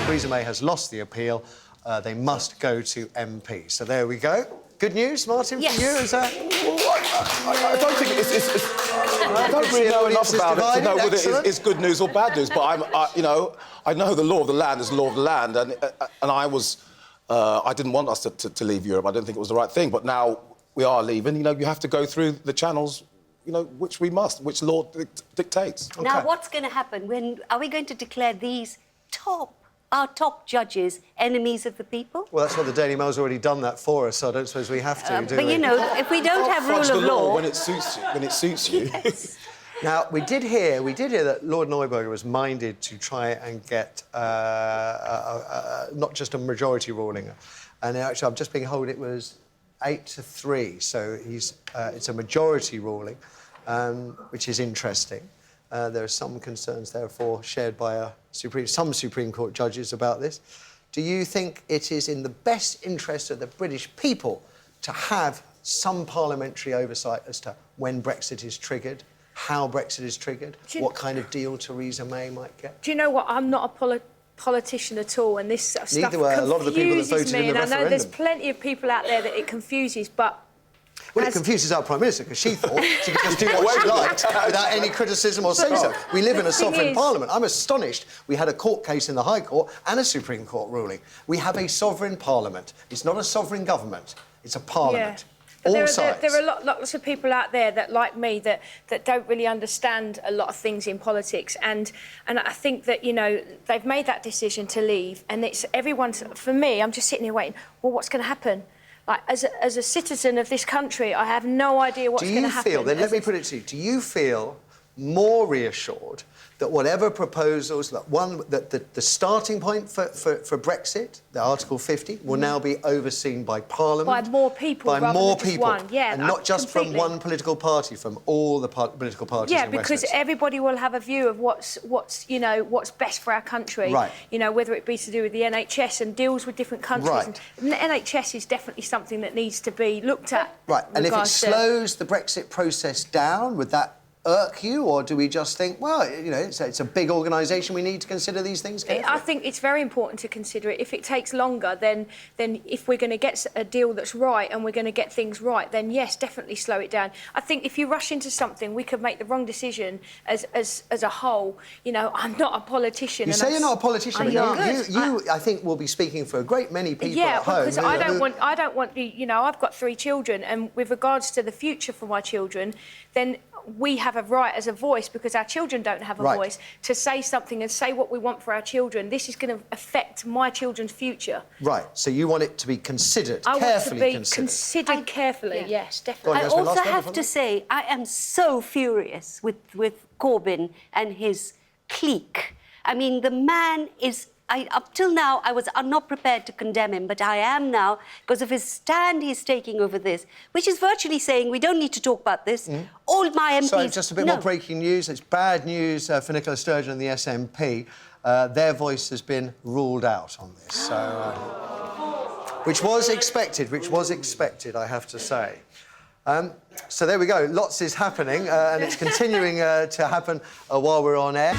Theresa May has lost the appeal. They must go to MP. So there we go. Good news, Martin, yes. for you, is that? I don't think I don't really know enough about it to know whether it's good news or bad news. But I know the law of the land is the law of the land, and I didn't want us to leave Europe. I didn't think it was the right thing. But now we are leaving. You know, you have to go through the channels, you know, which we must, which law dictates. Okay. Now, what's going to happen? Are we going to declare these our top judges enemies of the people? Well, that's what the Daily Mail's already done that for us, so I don't suppose we have to, do we? But, you know, if we don't have rule of law... when it suits you. Yes. Now, we did hear that Lord Neuberger was minded to try and get not just a majority ruling, and actually I'm just being told it was 8-3, so it's a majority ruling, which is interesting. There are some concerns, therefore, shared by some Supreme Court judges about this. Do you think it is in the best interest of the British people to have some parliamentary oversight as to when Brexit is triggered, how Brexit is triggered, what kind of deal Theresa May might get? Do you know what? I'm not a politician at all, and this stuff Neither were a lot of the people that voted in the referendum. I know there's plenty of people out there that it confuses, but... Well, it confuses our Prime Minister, because she thought she could just do what she liked without any criticism or say-so. We live in a sovereign parliament. I'm astonished we had a court case in the High Court and a Supreme Court ruling. We have a sovereign parliament. It's not a sovereign government. It's a parliament. Yeah. All sides. There are lots of people out there that, like me, that don't really understand a lot of things in politics, and I think that, you know, they've made that decision to leave, and it's everyone's... For me, I'm just sitting here waiting, well, what's going to happen? Like, as a citizen of this country, I have no idea what's going to happen. Do you feel, then let me put it to you, do you feel more reassured that whatever proposals, that the starting point for Brexit, the Article 50, will now be overseen by Parliament? By more people, by more people, one. Yeah, and not just from one political party, from all the political parties. Yeah, in because Westminster. Everybody will have a view of what's best for our country. Right. You know, whether it be to do with the NHS and deals with different countries. Right. And the NHS is definitely something that needs to be looked at. Right, and if it slows the Brexit process down, would that irk you, or do we just think, well, you know, it's a big organisation, we need to consider these things carefully? I think it's very important to consider it. If it takes longer, then if we're going to get a deal that's right and we're going to get things right, then yes, definitely slow it down. I think if you rush into something, we could make the wrong decision as a whole. You know, I'm not a politician. You say you're not a politician, but you I think, will be speaking for a great many people at home. Yeah, because I don't want, you know, I've got 3 children, and with regards to the future for my children, then we have a right as a voice, because our children don't have a voice, to say something and say what we want for our children. This is going to affect my children's future. Right, so you want it to be considered, carefully considered. I want to be considered carefully, yes, definitely. I also have to say, I am so furious with Corbyn and his clique. I mean, the man is... up till now, I was not prepared to condemn him, but I am now, because of his stand he's taking over this, which is virtually saying we don't need to talk about this. All my MPs... So, just a bit more breaking news. It's bad news for Nicola Sturgeon and the SNP. Their voice has been ruled out on this, so... which was expected, I have to say. So there we go. Lots is happening, and it's continuing to happen while we're on air.